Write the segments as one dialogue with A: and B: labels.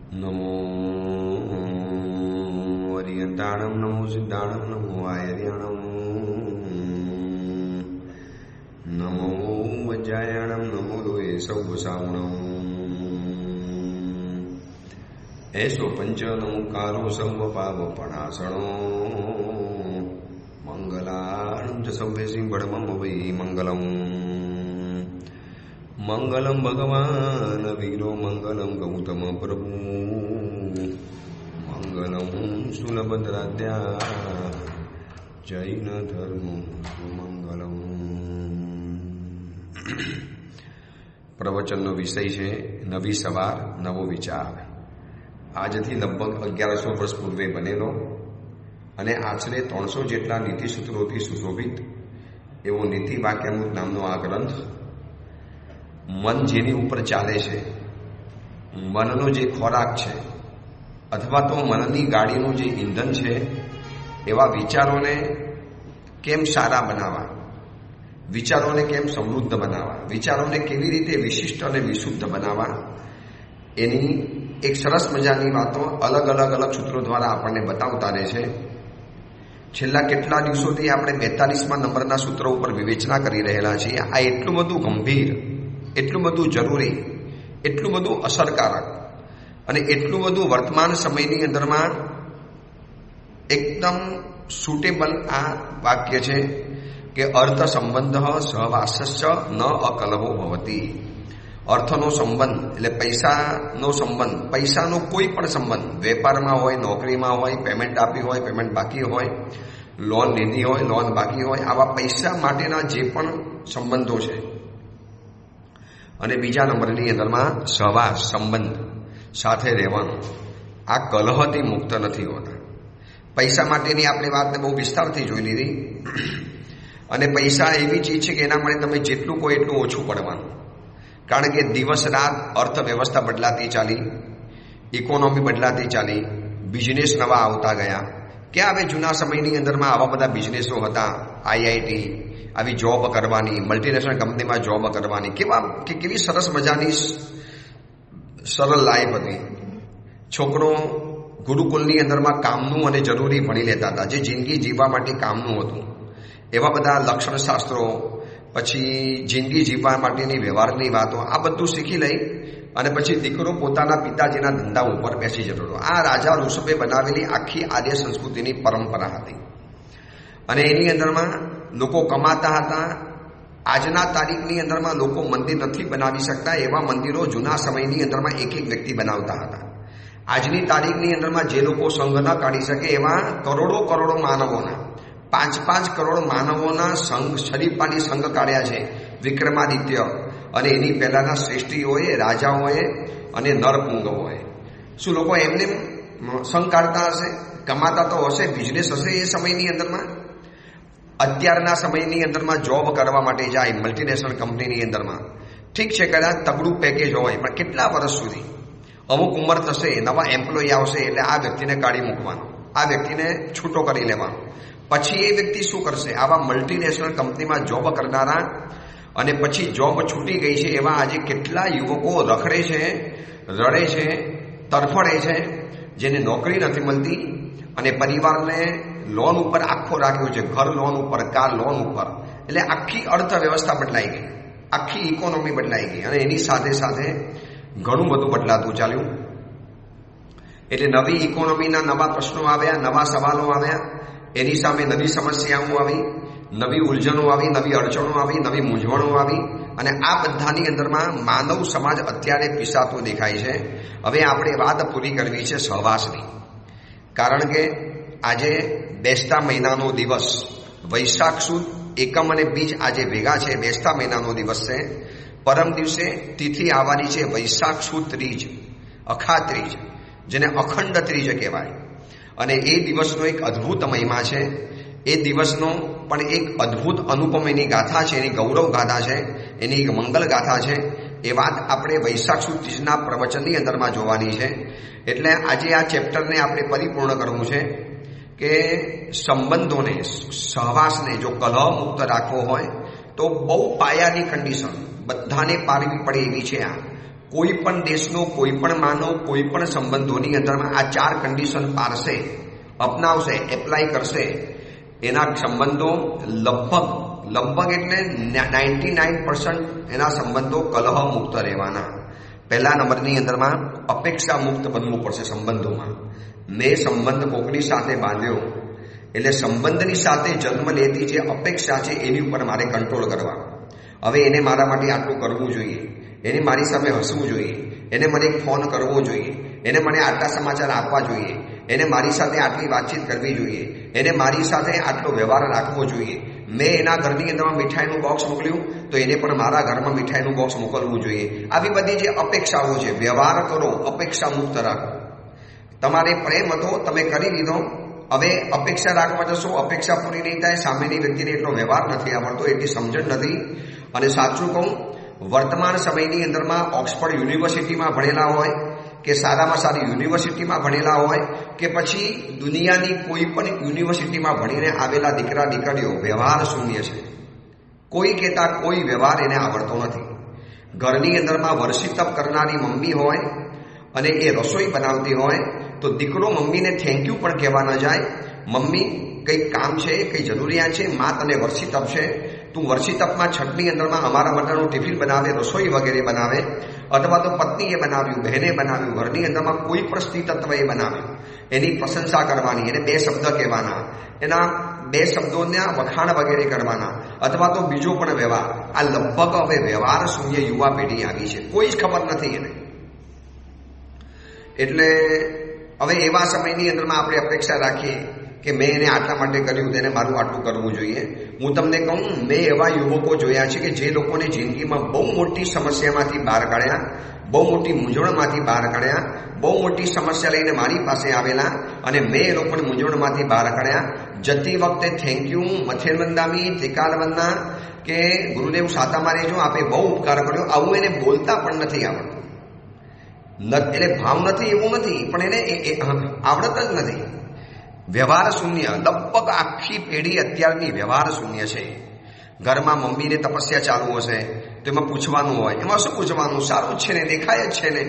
A: નમો હરિયંતાણમ, નમો સિદ્ધાણમ, નમો આયર્યાણમ, નમો વજ્જાયાણમ, નમો લોહે સૌસાવણમ, એસો પંચ નમુકારો સર્વ પાપ પણાસણો, મંગલાણમ ચ સભ્ય સિંહડમમ વૈ મંગલમ, મંગલમ ભગવાન વીરો, મંગલમ ગૌતમ પ્રભુ, મંગલમ સુલભદ્રાદ્યા જૈન ધર્મ મંગલમ. પ્રવચનનો વિષય છે નવી સવાર નવો વિચાર. આજથી લગભગ 1100 વર્ષ પૂર્વે બનેલો અને આશરે 300 જેટલા નીતિસૂત્રોથી સુશોભિત એવો નીતિ વાક્યામૃત નામનો આ ગ્રંથ મન જેની ઉપર ચાલે છે, મનનો જે ખોરાક છે અથવા તો મનની ગાડીનું જે ઈંધણ છે, એવા વિચારોને કેમ સારા બનાવવા, વિચારોને કેમ સમૃદ્ધ બનાવવા, વિચારોને કેવી રીતે વિશિષ્ટ અને વિશુદ્ધ બનાવવા, એની એક સરસ મજાની વાતો અલગ સૂત્રો દ્વારા આપણને બતાવતા રહે છે. છેલ્લા કેટલા દિવસોથી આપણે 42મા નંબરના સૂત્રો ઉપર વિવેચના કરી રહેલા છીએ. આ એટલું બધું ગંભીર, એટલું બધું જરૂરી, એટલું બધું અસરકારક અને એટલું બધું વર્તમાન સમયની અંદરમાં એકદમ સુટેબલ આ વાક્ય છે કે અર્થ સંબંધ સહવાસસ્ય ન અકલવો ભવતી. અર્થનો સંબંધ એટલે પૈસાનો સંબંધ, પૈસાનો કોઈ પણ સંબંધ, વેપારમાં હોય, નોકરીમાં હોય, પેમેન્ટ આપી હોય, પેમેન્ટ બાકી હોય, લોન લીધી હોય, લોન બાકી હોય, આવા પૈસા માટેના જે પણ સંબંધો છે અને બીજા નંબરની અંદરમાં સહવાસ સંબંધ સાથે રહેવાનું, આ કલહથી મુક્ત નથી હોતા. પૈસા માટેની આપણે વાતને બહુ વિસ્તારથી જોઈ લીધી અને પૈસા એવી ચીજ છે કે એના માટે તમે જેટલું કહો એટલું ઓછું પડવાનું. કારણ કે દિવસ રાત અર્થવ્યવસ્થા બદલાતી ચાલી, ઇકોનોમી બદલાતી ચાલી, બિઝનેસ નવા આવતા ગયા. ક્યાં હવે જૂના સમયની અંદરમાં આવા બધા બિઝનેસો હતા, આઈઆઈટી, આવી જોબ કરવાની, મલ્ટીનેશનલ કંપનીમાં જોબ કરવાની, કેવી સરસ મજાની સરળ લાઈફ હતી. છોકરો ગુરુકુલની અંદરમાં કામનું અને જરૂરી ભણી લેતા હતા, જે જિંદગી જીવવા માટે કામનું હતું. એવા બધા લક્ષણ શાસ્ત્રો, પછી જિંદગી જીવવા માટેની વ્યવહારની વાતો, આ બધું શીખી લઈ અને પછી દીકરો પોતાના પિતાજીના ધંધા ઉપર બેસી જતો હતો. આ રાજા ઋષભે બનાવેલી આખી આર્ય સંસ્કૃતિની પરંપરા હતી અને એની અંદરમાં લોકો કમાતા હતા. આજના તારીખની અંદરમાં લોકો મંદિર નથી બનાવી શકતા, એવા મંદિરો જૂના સમયની અંદરમાં એક વ્યક્તિ બનાવતા હતા. આજની તારીખની અંદરમાં જે લોકો સંઘ ન કાઢી શકે એવા કરોડો માનવોના, 5 કરોડ માનવોના સંઘ, શરીફાની સંઘ કાઢ્યા છે વિક્રમાદિત્ય અને એની પહેલાના શ્રેષ્ઠીઓએ, રાજાઓએ અને નરપુંગવોએ. શું લોકો એમને સંઘ કાઢતા હશે? કમાતા તો હશે, બિઝનેસ હશે એ સમયની અંદરમાં. અત્યારના સમયની અંદરમાં જોબ કરવા માટે જાય મલ્ટીનેશનલ કંપનીની અંદરમાં, ઠીક છે કદાચ તગડું પેકેજ હોય, પણ કેટલા વર્ષ સુધી? અમુક ઉંમર થશે, નવા એમ્પ્લોય આવશે એટલે આ વ્યક્તિને કાઢી મૂકવાનો, આ વ્યક્તિને છૂટો કરી લેવાનો. પછી એ વ્યક્તિ શું કરશે? આવા મલ્ટીનેશનલ કંપનીમાં જોબ કરનારા અને પછી જોબ છૂટી ગઈ છે એવા આજે કેટલા યુવકો રખડે છે, રડે છે, તરફડે છે, જેને નોકરી નથી મળતી અને પરિવારને લોન ઉપર આખો રાખ્યો છે, ઘર લોન ઉપર, કાર લોન ઉપર. એટલે આખી અર્થવ્યવસ્થા બદલાઈ ગઈ, આખી ઇકોનોમી બદલાઈ ગઈ અને એની સાથે સાથે ઘણું બધું બદલાતું ચાલ્યું. એટલે નવી ઇકોનોમીના નવા પ્રશ્નો આવ્યા, નવા સવાલો આવ્યા, એની સામે નવી સમસ્યાઓ આવી, નવી ઉલઝનો આવી, નવી અડચણો આવી, નવી મૂંઝવણો આવી અને આ બધાની અંદરમાં માનવ સમાજ અત્યારે પીસાતો દેખાય છે. હવે આપણે વાત પૂરી કરવી છે સહવાસની. કારણ કે આજે બેસતા મહિનાનો દિવસ, વૈશાખ સુદ એકમ અને બીજ આજે ભેગા છે, બેસતા મહિનાનો દિવસ છે. પરમ દિવસે તિથિ આવવાની છે વૈશાખ સુદ ત્રીજ, અખા ત્રીજ, જેને અખંડ ત્રીજ કહેવાય. અને એ દિવસનો એક અદ્ભુત મહિમા છે. એ દિવસનો પણ એક અદ્ભુત અનુપમ એની ગાથા છે, એની ગૌરવ ગાથા છે, એની એક મંગલ ગાથા છે. એ વાત આપણે વૈશાખ સુદ ત્રીજના પ્રવચનની અંદરમાં જોવાની છે. એટલે આજે આ ચેપ્ટરને આપણે પરિપૂર્ણ કરવું છે કે સંબંધોને, સહવાસને જો કલહ મુક્ત રાખવો હોય તો બહુ પાયાની કન્ડિશન બધાને પાળવી પડે એવી છે. આ કોઈ પણ દેશનો કોઈ પણ માનવ કોઈ પણ સંબંધોની અંદરમાં આ 4 કન્ડિશન પારશે, અપનાવશે, એપ્લાય કરશે, એના સંબંધો લગભગ એટલે 99% એના સંબંધો કલહ મુક્ત રહેવાના. પહેલા નંબરની અંદરમાં અપેક્ષા મુક્ત બનવું પડશે સંબંધોમાં. મેં સંબંધ કોકની સાથે બાંધ્યો એટલે સંબંધની સાથે જન્મ લેતી જે અપેક્ષા છે એની ઉપર મારે કંટ્રોલ કરવા. હવે એને મારા માટે આટલું કરવું જોઈએ, એને મારી સામે હસવું જોઈએ, એને મને એક ફોન કરવો જોઈએ, એને મને આટલા સમાચાર આપવા જોઈએ, એને મારી સાથે આટલી વાતચીત કરવી જોઈએ, એને મારી સાથે આટલો વ્યવહાર રાખવો જોઈએ. મેં એના ઘરની અંદરમાં મીઠાઈનું બોક્સ મોકલ્યું તો એને પણ મારા ઘરમાં મીઠાઈનું બોક્સ મોકલવું જોઈએ. આવી બધી જે અપેક્ષાઓ છે, વ્યવહાર કરો, અપેક્ષા મુક્ત રાખો. તમારે પ્રેમ હતો, તમે કરી દીધો, હવે અપેક્ષા રાખવા જશો, અપેક્ષા પૂરી નહીં થાય, સામેની વ્યક્તિને એટલો વ્યવહાર નથી આવડતો, એટલી સમજણ નથી. અને સાચું કહું, વર્તમાન સમયની અંદરમાં ઓક્સફર્ડ યુનિવર્સિટીમાં ભણેલા હોય કે સારામાં સારી યુનિવર્સિટીમાં ભણેલા હોય કે પછી દુનિયાની કોઈ પણ યુનિવર્સિટીમાં ભણીને આવેલા દીકરા દીકરીઓ વ્યવહાર શૂન્ય છે. કોઈ કહેતા કોઈ વ્યવહાર એને આવડતો નથી. ઘરની અંદરમાં વર્ષી તપ કરનારી મમ્મી હોય અને એ રસોઈ બનાવતી હોય તો દીકરો મમ્મીને થેન્ક યુ પણ કહેવા ન જાય. મમ્મી કંઈક કામ છે, કંઈ જરૂરિયાત છે, મા તને વર્ષી તપ છે, તું વર્ષી તપમાં છઠની અંદરમાં અમારા માટેનું ટિફિન બનાવે, રસોઈ વગેરે બનાવે, અથવા તો પત્નીએ બનાવ્યું, બહેને બનાવ્યું, ઘરની અંદરમાં કોઈ પણ સ્ત્રી તત્વએ બનાવ્યું, એની પ્રશંસા કરવાની, એને 2 શબ્દ કહેવાના, એના 2 શબ્દોના વખાણ વગેરે કરવાના, અથવા તો બીજો પણ વ્યવહાર. આ લગભગ હવે વ્યવહાર શૂન્ય યુવા પેઢી આવી છે, કોઈ જ ખબર નથી એને. એટલે હવે એવા સમયની અંદરમાં આપણે અપેક્ષા રાખીએ કે મેં એને આટલા માટે કર્યું, તેને મારું આટલું કરવું જોઈએ. હું તમને કહું, મેં એવા યુવકો જોયા છે કે જે લોકોને જિંદગીમાં બહુ મોટી સમસ્યામાંથી બહાર કાઢ્યા, બહુ મોટી મૂંઝવણમાંથી બહાર કાઢ્યા, બહુ મોટી સમસ્યા લઈને મારી પાસે આવેલા અને મેં એ લોકોને મૂંઝવણમાંથી બહાર કાઢ્યા. જતી વખતે થેન્ક યુ, મથેર વંદામી, ત્રિકાલ વંદના કે ગુરુદેવ સાતામાં રહેજો, આપે બહુ ઉપકાર કર્યો, આવું એને બોલતા પણ નથી આવડતું. એટલે ભાવ નથી એવું નથી, પણ એને આવડત જ નથી. વ્યવહાર શૂન્ય. લગભગ આખી પેઢી અત્યારની વ્યવહાર શૂન્ય છે. ઘરમાં મમ્મીને તપસ્યા ચાલુ હશે તો એમાં પૂછવાનું હોય, એમાં શું પૂછવાનું? સારું જ છે ને, દેખાય જ છે ને,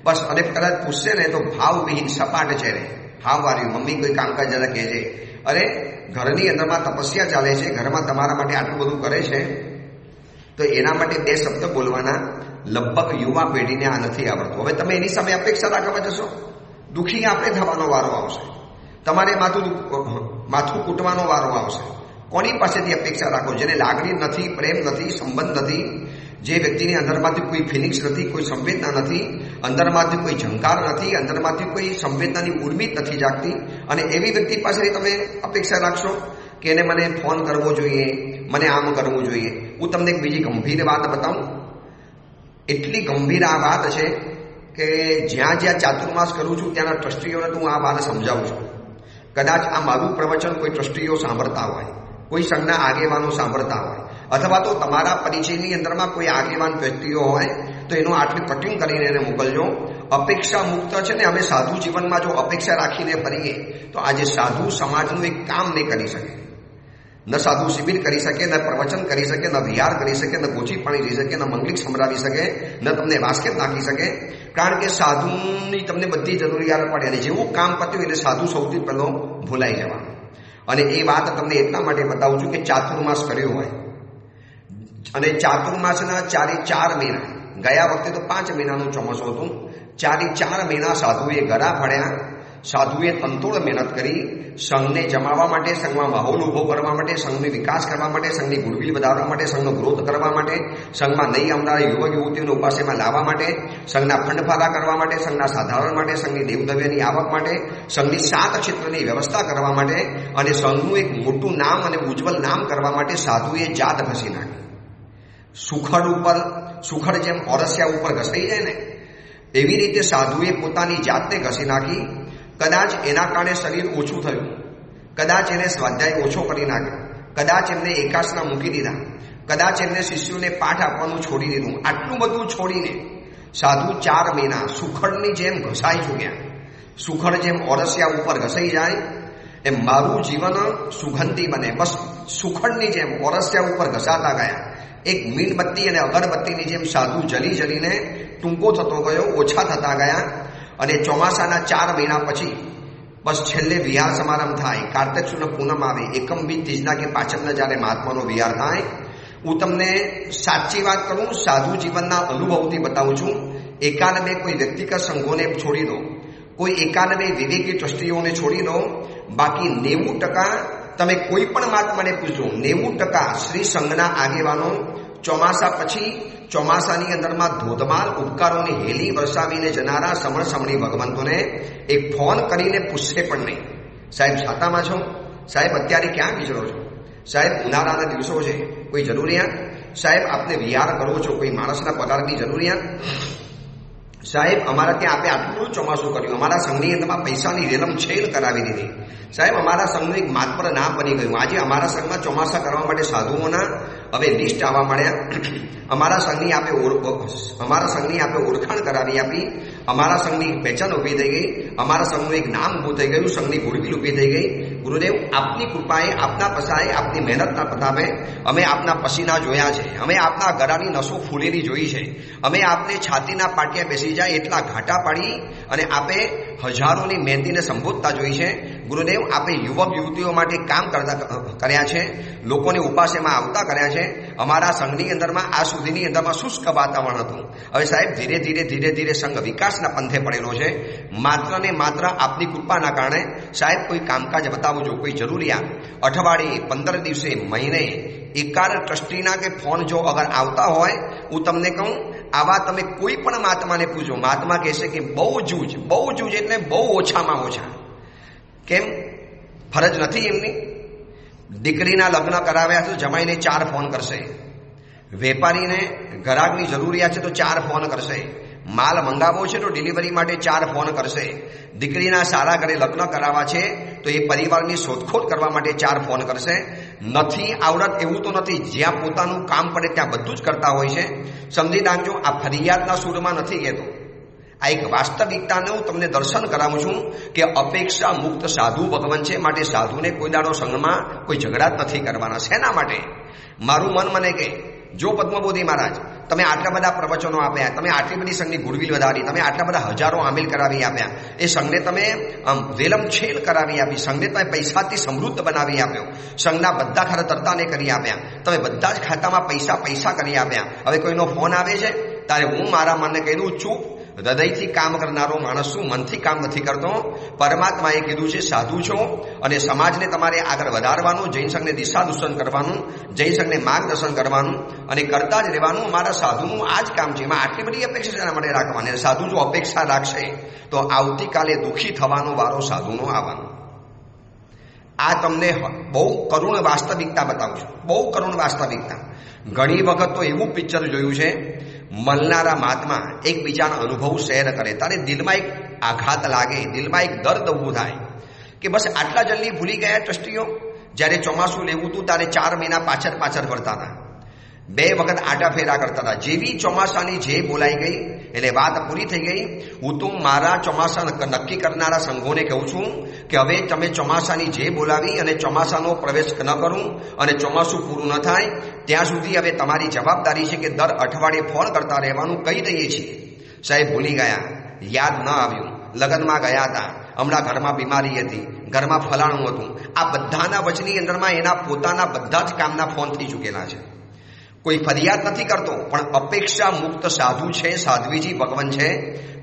A: બસ. અને કદાચ પૂછશે ને તો ભાવવિહીન સપાટ છે ને, ભાવવાળી મમ્મી કોઈ કામકાજ જરા કહે છે, અરે ઘરની અંદરમાં તપસ્યા ચાલે છે, ઘરમાં તમારા માટે આટલું બધું કરે છે, તો એના માટે 2 શબ્દ બોલવાના. લગભગ યુવા પેઢીને આ નથી આવડતું. હવે તમે એની સામે અપેક્ષા રાખવા જશો, દુઃખી આપણે થવાનો વારો આવશે, તમારે માથું કૂટવાનો વારો આવશે. કોની પાસેથી અપેક્ષા રાખો? જેને લાગણી નથી, પ્રેમ નથી, સંબંધ નથી, જે વ્યક્તિની અંદરમાંથી કોઈ ફિલિંગ્સ નથી, કોઈ સંવેદના નથી, અંદરમાંથી કોઈ ઝંકાર નથી, અંદરમાંથી કોઈ સંવેદનાની ઉર્મિત નથી જાગતી, અને એવી વ્યક્તિ પાસેથી તમે અપેક્ષા રાખશો કે એને મને ફોન કરવો જોઈએ, મને આમ કરવું જોઈએ. હું તમને એક બીજી ગંભીર વાત બતાવું. એટલી ગંભીર આ વાત છે કે જ્યાં ચાતુર્માસ કરું છું ત્યાંના ટ્રસ્ટીઓને હું આ વાત સમજાવું છું. કદાચ આ મારું પ્રવચન કોઈ ટ્રસ્ટીઓ સાંભળતા હોય, કોઈ સંઘના આગેવાનો સાંભળતા હોય, અથવા તો તમારા પરિચયની અંદરમાં કોઈ આગેવાન વ્યક્તિઓ હોય તો એનું આટલું કટિંગ કરીને એને મોકલજો. અપેક્ષા મુક્ત છે ને, અમે સાધુ જીવનમાં જો અપેક્ષા રાખીને ફરીએ તો આજે સાધુ સમાજનું એક કામ નહીં કરી શકે. ન સાધુ શિબિર કરી શકે, ન પ્રવચન કરી શકે, ન વિહાર કરી શકે, ન ગોચી પાણી જઈ શકે, ન મંગલિક સંભળાવી શકે, ન તમને વાસ્કેટ નાખી શકે. કારણ કે સાધુની તમને બધી જરૂરિયાત પડે અને જેવું કામ પત્યું એટલે સાધુ સૌથી પહેલો ભૂલાઈ જવાનું. અને એ વાત તમને એટલા માટે બતાવું છું કે ચાતુર્માસ કર્યો હોય અને ચાતુર્માસના 4 મહિના, ગયા વખતે તો 5 મહિનાનું ચોમાસું હતું, 4 મહિના સાધુએ ગળા ફાડ્યા, સાધુએ તંતોડ મહેનત કરી, સંઘને જમાવવા માટે, સંઘમાં માહોલ ઉભો કરવા માટે, સંઘનો વિકાસ કરવા માટે, સંઘની ગુડવિલ વધારવા માટે, સંઘનો ગ્રોથ કરવા માટે, સંઘમાં નહીં આવનારા યુવક યુવતીઓને ઉપાસેમાં લાવવા માટે, સંઘના ફંડફાળા કરવા માટે, સંઘના સાધારણ માટે, સંઘની દેવદ્રવ્યની આવક માટે, સંઘની 7 ક્ષેત્રની વ્યવસ્થા કરવા માટે અને સંઘનું એક મોટું નામ અને ઉજ્જવલ નામ કરવા માટે સાધુએ જાત ઘસી નાખી. સુખડ જેમ ઓરસિયા ઉપર ઘસાઈ જાય ને એવી રીતે સાધુએ પોતાની જાતને ઘસી નાખી. કદાચ એના કારણે શરીર ઓછું થયું, કદાચ એને સ્વાધ્યાય ઓછો કરી નાખ્યો, કદાચ એમને એકાસના મૂકી દીધા, કદાચ એમને શિષ્યોને પાઠ આપવાનું છોડી દીધું. આટલું બધું છોડીને સાધુ 4 મહિના સુખડની જેમ ઘસાઈ ચૂક્યા. સુખડ જેમ ઓરસિયા ઉપર ઘસાઈ જાય એમ મારું જીવન સુગંધી બને. બસ સુખડની જેમ ઓરસિયા ઉપર ઘસાતા ગયા. એક મીણબત્તી અને અગરબત્તીની જેમ સાધુ જલી જલીને ટૂંકો થતો ગયો, ઓછા થતા ગયા. અને ચોમાસાના 4 મહિના પછી બસ છેલ્લે વિહાર સમારંભ થાય. કાર્તિક સુદ પૂનમ આવે, એકમ બીજ તીજના કે પાચમના જ્યારે મહાત્માનો વિહાર થાય. હું તમને સાચી વાત કરું, સાધુ જીવનના અનુભવથી બતાવું છું. એકાનબે કોઈ વ્યક્તિગત સંઘોને છોડી દો, કોઈ એકાનબે વિવેકી ટ્રસ્ટીઓને છોડી દો, બાકી 90% તમે કોઈ પણ મહાત્માને પૂછો, 90% શ્રી સંઘના આગેવાનો ચોમાસા પછી ચોમાસાની અંદરમાં ધોધમાર ઉપકારોની હેલી વરસાવીને જનારા સમણ સમણી ભગવંતોને એક ફોન કરીને પૂછશે પણ નહીં, સાહેબ છાતામાં છો, સાહેબ અત્યારે ક્યાં વિચરો છો, સાહેબ ઉનાળાના દિવસો છે, કોઈ જરૂરિયાત, સાહેબ આપને વિહાર કરવો છો, કોઈ માણસના પગારની જરૂરિયાત, સાહેબ અમારા ત્યાં આપે આટલું ચોમાસું કર્યું, અમારા સંઘની અંદરમાં પૈસાની રેલમ છેલ કરાવી દીધી, સાહેબ અમારા સંઘનું એક માત્ર નામ બની ગયું, આજે અમારા સંઘમાં ચોમાસા કરવા માટે સાધુઓના હવે લિસ્ટ આવવા મળ્યા, અમારા સંઘની આપે ઓળખાણ કરાવી આપી, અમારા સંઘની પહેચાન ઊભી થઈ ગઈ, અમારા સંઘનું એક નામ ઊભું થઈ ગયું, સંઘની ગુડવિલ ઊભી થઈ ગઈ. ગુરુદેવ, આપની કૃપાએ, આપના પસાએ, આપની મહેનતના પ્રતાપે અમે આપના પસીના જોયા છે, અમે આપના ગળાની નસો ફૂલેલી જોઈ છે, અમે આપને છાતીના પાટિયા બેસી જાય એટલા ઘાટા પાડી અને આપે હજારોની મહેનતીને સંબોધતા જોઈ છે. ગુરુદેવ, આપે યુવક યુવતીઓ માટે કામ કર્યા છે, લોકોને ઉપાસેમાં આવતા કર્યા છે. અમારા સંઘની અંદરમાં આ સુધીની અંદરમાં શુષ્ક વાતાવરણ હતું. હવે સાહેબ ધીરે ધીરે સંઘ વિકાસના પંથે પડેલો છે. માત્ર ને માત્ર આપની કૃપાના કારણે સાહેબ કોઈ કામકાજ બતાવો છો, કોઈ જરૂરિયાત, અઠવાડિયે, 15 દિવસે, મહિને એકાદ ટ્રસ્ટીના કે ફોન જો અગર આવતા હોય, હું તમને કહું, આવા તમે કોઈ પણ મહાત્માને પૂછો, મહાત્મા કહેશે કે બહુ જૂજ એટલે બહુ ઓછામાં ઓછા. કેમ? ફરજ નથી એમની? દીકરીના લગ્ન કરાવ્યા તો જમાઈને 4 ફોન કરશે, વેપારીને ગ્રાહકની જરૂરિયાત છે તો 4 ફોન કરશે, માલ મંગાવવો છે તો ડિલિવરી માટે 4 ફોન કરશે, દીકરીના સારા ઘરે લગ્ન કરાવવા છે તો એ પરિવારની શોધખોળ કરવા માટે 4 ફોન કરશે. નથી આવડત એવું તો નથી, જ્યાં પોતાનું કામ પડે ત્યાં બધું જ કરતા હોય છે. સમજી રાખજો, આ ફરિયાદના સૂરમાં નથી કહેતો, આ એક વાસ્તવિકતાને હું તમને દર્શન કરાવું છું કે અપેક્ષા મુક્ત સાધુ ભગવાન છે. માટે સાધુને કોઈ દાડો સંઘમાં કોઈ ઝઘડા જ નથી કરવાના. શેના માટે? મારું મન મને કે જો પદ્મબોધિ મહારાજ, તમે આટલા બધા પ્રવચનો આપ્યા, તમે આટલી બધી સંઘની ગુડવિલ વધારી, તમે આટલા બધા હજારો આમિલ કરાવી આપ્યા, એ સંઘને તમે વેલમ છેલ કરાવી આપી, સંઘને તમે પૈસાથી સમૃદ્ધ બનાવી આપ્યો, સંઘના બધા ખાતા તરતાને કરી આપ્યા, તમે બધા જ ખાતામાં પૈસા કરી આપ્યા. હવે કોઈનો ફોન આવે છે ત્યારે હું મારા મનને કહી દઉં, ચૂપ, હૃદયથી કામ કરનારો માણસ શું મનથી કામ નથી કરતો? પરમાત્માએ કીધું છે સાધુ છો અને સમાજને તમારે આગળ વધારવાનું, જૈન સંઘને દિશાદર્શન કરવાનું, જૈન સંઘને માર્ગદર્શન કરવાનું અને કરતા જ રહેવાનું. અમારા સાધુનું આ જ કામ છે. એમાં આટલી બધી અપેક્ષા શેના માટે રાખવાની? અને સાધુ જો અપેક્ષા રાખશે તો આવતીકાલે દુઃખી થવાનો વારો સાધુનો આવવાનો. આ તમને બહુ કરુણ વાસ્તવિકતા બતાવું છું, બહુ કરુણ વાસ્તવિકતા. ઘણી વખત તો એવું પિક્ચર જોયું છે, મળનારા મહાત્મા એકબીજાના અનુભવ શેર કરે, તારે દિલમાં એક આઘાત લાગે, દિલમાં એક દર્દ ઊભું થાય કે બસ આટલા જલ્દી ભૂલી ગયા ટ્રસ્ટીઓ. જ્યારે ચોમાસું લેવું હતું ત્યારે 4 મહિના પાછળ ફરતા હતા, 2 વખત આટા ફેરા કરતા હતા. જેવી ચોમાસાની જે બોલાઈ ગઈ એટલે વાત પૂરી થઈ ગઈ. હું તો મારા ચોમાસા નક્કી કરનારા સંઘોને કહું છું કે હવે તમે ચોમાસાની જે બોલાવી અને ચોમાસાનો પ્રવેશ ન કરું અને ચોમાસું પૂરું ન થાય ત્યાં સુધી હવે તમારી જવાબદારી છે કે દર અઠવાડિયે ફોન કરતા રહેવાનું કહી દઈએ છીએ. સાહેબ ભૂલી ગયા, યાદ ન આવ્યું, લગ્નમાં ગયા હતા, હમણાં ઘરમાં બીમારી હતી, ઘરમાં ફલાણું હતું. આ બધાના વચની અંદરમાં એના પોતાના બધા જ કામના ફોન થઈ ચૂકેલા છે. કોઈ ફરિયાદ નથી કરતો, પણ અપેક્ષા મુક્ત સાધુ છે, સાધ્વીજી ભગવાન છે.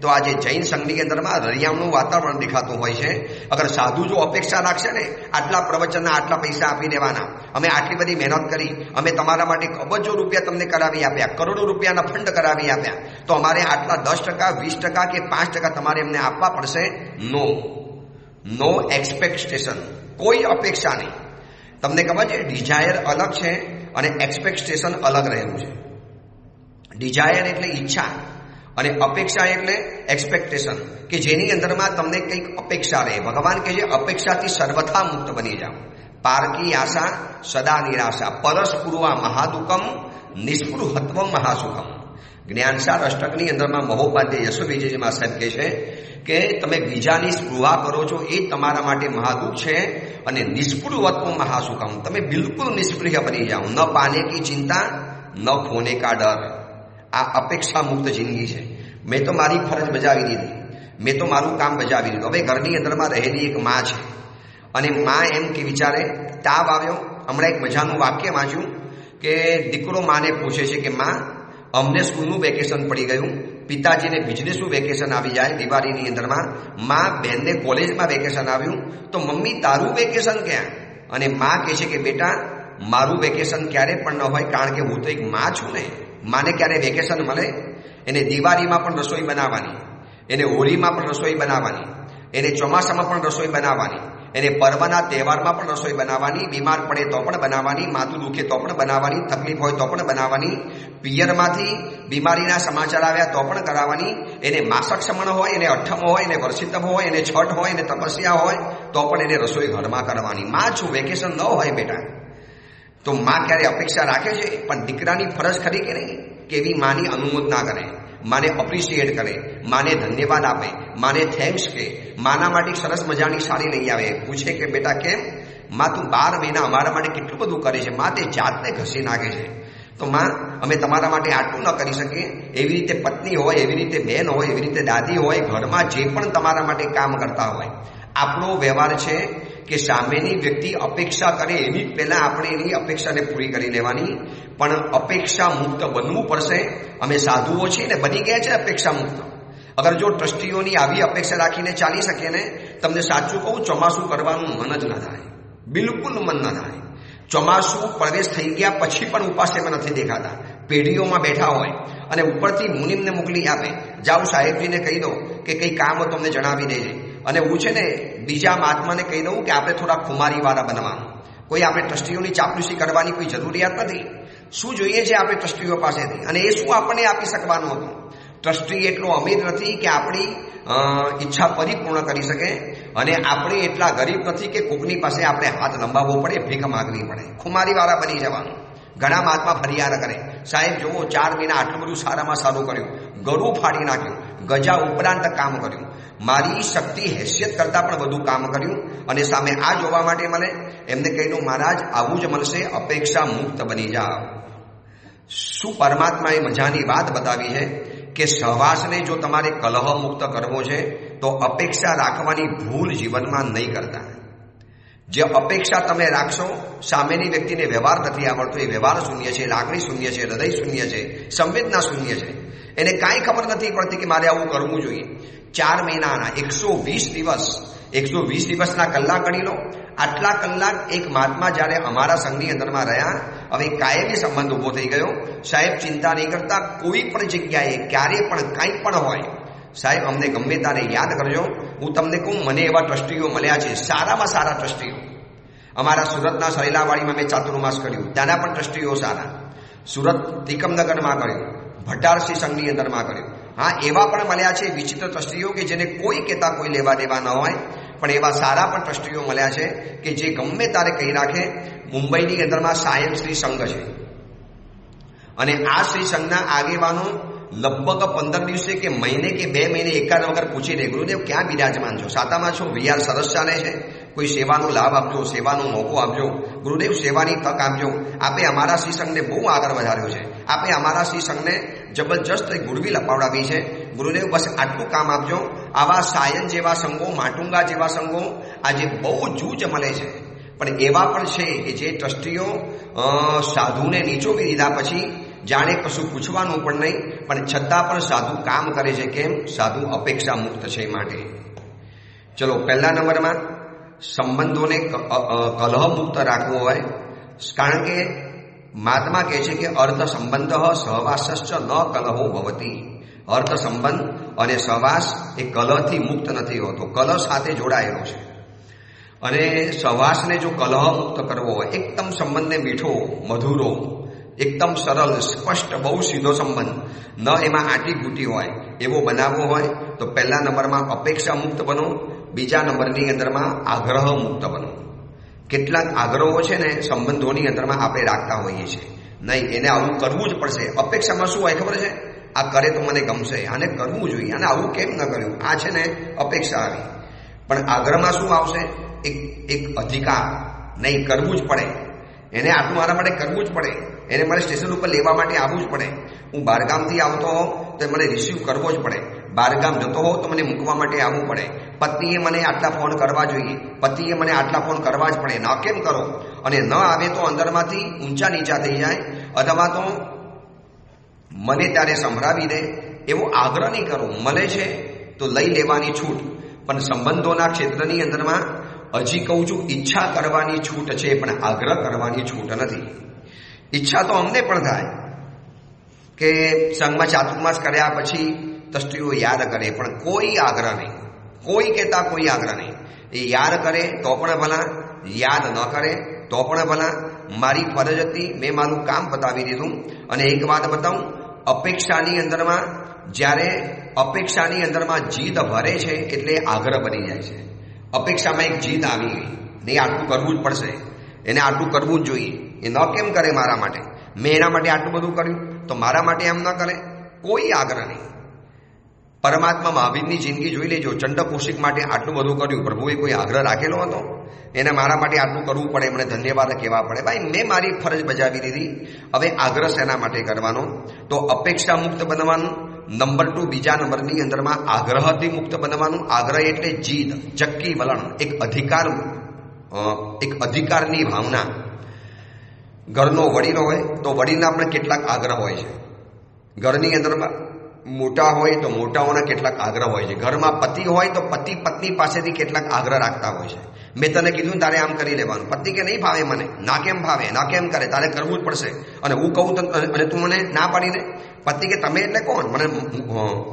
A: તો આજે જૈન સંઘની અંદરમાં રળિયામણું વાતાવરણ દેખાતું હોય છે. અગર સાધુ જો અપેક્ષા રાખશે ને, આટલા પ્રવચનના આટલા પૈસા આપી દેવાના, અમે આટલી બધી મહેનત કરી, અમે તમારા માટે અબજો રૂપિયા તમને કરાવી આપ્યા, કરોડો રૂપિયાના ફંડ કરાવી આપ્યા, તો અમારે આટલા 10%, 20% કે 5% તમારે એમને આપવા પડશે. નો એક્સપેક્ટેશન, કોઈ અપેક્ષા નહીં. તમને ખબર છે, ડિઝાયર અલગ છે અને એક્સપેક્ટેશન અલગ રહેલું છે. ડિઝાયર એટલે ઈચ્છા અને અપેક્ષા એટલે એક્સપેક્ટેશન, કે જેની અંદરમાં તમને કંઈક અપેક્ષા રહે. ભગવાન કહે છે અપેક્ષાથી સર્વથા મુક્ત બની જાઓ. પારકી આશા સદા નિરાશા, પરસ્પૃવા મહાદુકમ નિસ્પૃહત્વમ મહાસુખમ. જ્ઞાનસાર અષ્ટકની અંદરમાં મહોપાધ્યાય યશોવિજયજી સાહેબ કહે છે કે તમે બીજાની સ્પૃહા કરો છો એ તમારા માટે મહાદુઃખ છે, અને નિષ્પૃહત્વ મહાસુખમ, તમે બિલકુલ નિષ્પૃહ બની જાઓ. ન પાને કી ચિંતા ન खोने का डर। આ અપેક્ષા મુક્ત જિંદગી છે। મેં તો મારી ફરજ બજાવી દીધી, મેં તો મારું કામ બજાવી દીધું। હવે ઘરની અંદરમાં રહેલી એક માં છે અને માં એમ કે વિચારે તાવ આવ્યો। હમણાં એક મજાનું વાક્ય વાંચ્યું કે દીકરો માને પૂછે છે કે માં, અમને સ્કૂલનું વેકેશન પડી ગયું, પિતાજીને બિઝનેસનું વેકેશન આવી જાય દિવાળીની અંદરમાં, માં બહેનને કોલેજમાં વેકેશન આવ્યું, તો મમ્મી તારું વેકેશન ક્યાં? અને માં કહે છે કે બેટા મારું વેકેશન ક્યારે પણ ન હોય, કારણ કે હું તો એક માં છું ને। માને ક્યારે વેકેશન મળે? એને દિવાળીમાં પણ રસોઈ બનાવવાની, એને હોળીમાં પણ રસોઈ બનાવવાની, એને ચોમાસામાં પણ રસોઈ બનાવવાની, એને પર્વના તહેવારમાં પણ રસોઈ બનાવવાની, બીમાર પડે તો પણ બનાવવાની, માથું દુખે તો પણ બનાવવાની, તકલીફ હોય તો પણ બનાવવાની, પિયરમાંથી બીમારીના સમાચાર આવ્યા તો પણ કરાવવાની, એને માસક સમણ હોય, એને અઠ્ઠમ હોય, એને વર્ષિતમ હોય, એને છઠ હોય, એને તપસ્યા હોય તો પણ એને રસોઈ ઘરમાં કરવાની। માં છું, વેકેશન ન હોય બેટા। તો માં ક્યારે અપેક્ષા રાખે છે? પણ દીકરાની ફરજ ખરી કે નહીં કે એવી માની અનુમોદના કરે, માને અપ્રિશિએટ કરે, માને ધન્યવાદ આપે, માને થેન્ક્સ કહે, માના માટે સરસ મજાની સાડી લઈ આવે, પૂછે કે બેટા કેમ? માં તું 12 મહિના અમારા માટે કેટલું બધું કરે છે, માં તે જાતને ઘસી નાખે છે, તો માં અમે તમારા માટે આટલું ન કરી શકીએ? એવી રીતે પત્ની હોય, એવી રીતે બહેન હોય, એવી રીતે દાદી હોય, ઘરમાં જે પણ તમારા માટે કામ કરતા હોય, આપણો વ્યવહાર છે કે સામેની વ્યક્તિ અપેક્ષા કરે એની જ પહેલા આપણે એની અપેક્ષાને પૂરી કરી લેવાની। પણ અપેક્ષા મુક્ત બનવું પડશે। અમે સાધુઓ છીએ ને, બની ગયા છે અપેક્ષા મુક્ત। અગર જો ટ્રસ્ટીઓની આવી અપેક્ષા રાખીને ચાલી શકીએ ને, તમને સાચું કહું, ચોમાસું કરવાનું મન જ ન થાય, બિલકુલ મન ન થાય। ચોમાસું પ્રવેશ થઈ ગયા પછી પણ ઉપાસેમાં નથી દેખાતા, પેઢીઓમાં બેઠા હોય અને ઉપરથી મુનિમને મોકલી આપે, જાઓ સાહેબજીને કહી દો કે કંઈ કામ હોય તો અમને જણાવી દેજે। અને હું છે ને બીજા મહાત્માને કહી દઉં કે આપણે થોડા ખુમારીવાળા બનવાનું, કોઈ આપણે ટ્રસ્ટીઓની ચાપલુસી કરવાની કોઈ જરૂરિયાત નથી। શું જોઈએ છે આપણે ટ્રસ્ટીઓ પાસેથી, અને એ શું આપણને આપી શકવાનું હતું? ટ્રસ્ટી એટલો અમીર નથી કે આપણી ઈચ્છા પરિપૂર્ણ કરી શકે, અને આપણે એટલા ગરીબ નથી કે કોકની પાસે આપણે હાથ લંબાવવો પડે, ભીખ માગવી પડે, ખુમારીવાળા બની જવાનું। ઘણા મહાત્મા ફરિયાદ કરે, સાહેબ જુઓ 4 મહિના આટલું બધું સારામાં સારું કર્યું, ગળું ફાડી નાખ્યું, ગજા ઉપરાંત કામ કર્યું, મારી શક્તિ હેસિયત કરતાં પણ વધુ કામ કર્યું, અને સામે આ જોવા માટે મળે? એમને કહી દઉં મહારાજ આવું જ મળશે, અપેક્ષા મુક્ત બની જાઓ। શું પરમાત્માએ મજાની વાત બતાવી છે કે સહવાસને જો તમારે કલહ મુક્ત કરવો છે તો અપેક્ષા રાખવાની ભૂલ જીવનમાં નહીં કરતા। જે અપેક્ષા તમે રાખશો, સામેની વ્યક્તિને વ્યવહાર નથી આવડતો, એ વ્યવહાર શૂન્ય છે, લાગણી શૂન્ય છે, હૃદય શૂન્ય છે, સંવેદના શૂન્ય છે, એને કાંઈ ખબર નથી પડતી કે મારે આવું કરવું જોઈએ। 4 મહિનાના 120 દિવસના કલાક ગણી લો, આટલા કલાક એક મહાત્મા જ્યારે અમારા સંઘની અંદરમાં રહ્યા, હવે કાયમી સંબંધ ઊભો થઈ ગયો। સાહેબ ચિંતા નહીં કરતા, કોઈ પણ જગ્યાએ ક્યારે પણ કાંઈ પણ હોય, સાહેબ અમને ગમે ત્યારે યાદ કરજો। હું તમને કહું, મને એવા ટ્રસ્ટીઓ મળ્યા છે, સારામાં સારા ટ્રસ્ટીઓ। અમારા સુરતના સરેલાવાડીમાં મેં ચાતુર્માસ કર્યું, ત્યાંના પણ ટ્રસ્ટીઓ સારા, સુરત તિકમનગરમાં કર્યું, ભટારસી સંઘની અંદરમાં કર્યું। હા, એવા પણ મળ્યા છે વિચિત્ર ટ્રસ્ટીઓ કે જેને કોઈ કહેતા કોઈ લેવા દેવા ન હોય, પણ એવા સારા પણ ટ્રસ્ટીઓ મળ્યા છે કે જે ગમે તારે કહી રાખે। મુંબઈની અંદરમાં સાયમ શ્રી સંઘ છે, અને આ શ્રી સંઘના આગેવાનો લગભગ 15 દિવસે કે મહિને કે 2 મહિને એકાદ વખત પૂછી દે, ગુરુદેવ ક્યાં બિરાજમાન છો? સાતામાં છો? વિહાર સરસ ચાલે છે? કોઈ સેવાનો લાભ આપજો, સેવાનો મોકો આપજો, ગુરુદેવ સેવાની તક આપજો। આપે અમારા શ્રી સંઘને બહુ આગળ વધાર્યો છે, આપે અમારા શ્રી સંઘને જબરજસ્ત ગુડવિલ અપાવડાવી છે, ગુરુદેવ બસ આટલું કામ આપજો। આવા સાયન જેવા સંઘો, માટુંગા જેવા સંઘો આજે બહુ જૂજ મળે છે, પણ એવા પણ છે કે જે ટ્રસ્ટીઓ સાધુને નીચોવી દીધા પછી જાણે કશું પૂછવાનું પણ નહીં, પણ છતાં પણ સાધુ કામ કરે છે। કેમ? સાધુ અપેક્ષા મુક્ત છે માટે। ચલો, પહેલા નંબરમાં સંબંધોને કલહ મુક્ત રાખવો હોય, કારણ કે મહાત્મા કહે છે કે અર્થ સંબંધ સહવાસશ્ચ ન કલહો ભવતી। અર્થ સંબંધ અને સહવાસ એ કલહથી મુક્ત નથી હોતો, કલહ સાથે જોડાયેલો છે। અને સહવાસને જો કલહ મુક્ત કરવો હોય, એકદમ સંબંધને મીઠો, મધુરો, એકદમ સરળ, સ્પષ્ટ, બહુ સીધો સંબંધ, ન એમાં આંટી ઘૂંટી હોય, એવો બનાવવો હોય તો પહેલા નંબરમાં અપેક્ષા મુક્ત બનો, બીજા નંબરની અંદરમાં આગ્રહ મુક્ત બનો। કેટલાક આગ્રહો છે ને સંબંધોની અંદરમાં આપણે રાખતા હોઈએ છીએ, નહીં એને આવું કરવું જ પડશે। અપેક્ષામાં શું હોય ખબર છે? આ કરે તો મને ગમશે, આને કરવું જોઈએ, આને આવું કેમ ન કર્યું, આ છે ને અપેક્ષા આવી। પણ આગ્રહમાં શું આવશે? એક અધિકાર, નહીં કરવું જ પડે, એને આટલું મારા માટે કરવું જ પડે। એને મારે સ્ટેશન ઉપર લેવા માટે આવવું જ પડે. હું બહારગામથી આવતો હોઉં તો મને રિસીવ કરવો જ પડે. બહારગામ જતો હોઉં તો મને મૂકવા માટે આવવું પડે. પત્નીએ મને આટલા ફોન કરવા જોઈએ, પતિએ મને આટલા ફોન કરવા જ પડે. ન કેમ કરો? અને ન આવે તો અંદરમાંથી ઊંચા નીચા થઈ જાય, અથવા તો મને ત્યારે સંભળાવી દે એવો આગ્રહ નહીં કરો. મળે છે તો લઈ લેવાની છૂટ, પણ સંબંધોના ક્ષેત્રની અંદરમાં હજી કહું છું, ઈચ્છા કરવાની છૂટ છે, પણ આગ્રહ કરવાની છૂટ નથી. ઈચ્છા તો અમને પણ થાય કે સંઘમાં ચાતુર્માસ કર્યા પછી તસ્ત્રીઓ યાદ કરે, પણ કોઈ આગ્રહ નહીં, કોઈ કહેતા કોઈ આગ્રહ નહીં. એ યાદ કરે તો પણ ભલા, યાદ ન કરે તો પણ ભલા. મારી ફરજ હતી, મેં મારું કામ પતાવી દીધું. અને એક વાત બતાવું, અપેક્ષાની અંદરમાં જ્યારે અપેક્ષાની અંદરમાં જીદ ભરે છે એટલે આગ્રહ બની જાય છે. અપેક્ષામાં એક જીદ આવી ગઈ, નહીં આટલું કરવું જ પડશે, એને આટલું કરવું જ જોઈએ. એ ન કેમ કરે મારા માટે? મેં એના માટે આટલું બધું કર્યું તો મારા માટે એમ ન કરે. કોઈ આગ્રહ નહીં. પરમાત્મા મહાવીરની જિંદગી જોઈ લેજો. ચંડ કૌશિક માટે આટલું બધું કર્યું, પ્રભુએ કોઈ આગ્રહ રાખેલો હતો? એને મારા માટે આટલું કરવું પડે, મને ધન્યવાદ કહેવા પડે? ભાઈ, મેં મારી ફરજ બજાવી દીધી. હવે આગ્રહ શેના માટે કરવાનો? તો અપેક્ષા મુક્ત બનવાનું. નંબર 2, બીજા નંબરની અંદરમાં આગ્રહથી મુક્ત બનવાનું. આગ્રહ એટલે જીદ, ચક્કી વલણ, એક અધિકારની ભાવના. ઘરનો વડીલો હોય તો વડીલના પણ કેટલાક આગ્રહ હોય છે. ઘરની અંદરમાં મોટા હોય તો મોટાઓના કેટલાક આગ્રહ હોય છે. ઘરમાં પતિ હોય તો પતિ પત્ની પાસેથી કેટલાક આગ્રહ રાખતા હોય છે. મેં તને કીધું તારે આમ કરી લેવાનું. પતિ કે નહીં ફાવે મને, ના કેમ ફાવે, ના કેમ કરે, તારે કરવું જ પડશે. અને હું કહું અને તું મને ના પાડીને. પતિ કે તમે એટલે કોણ? મને,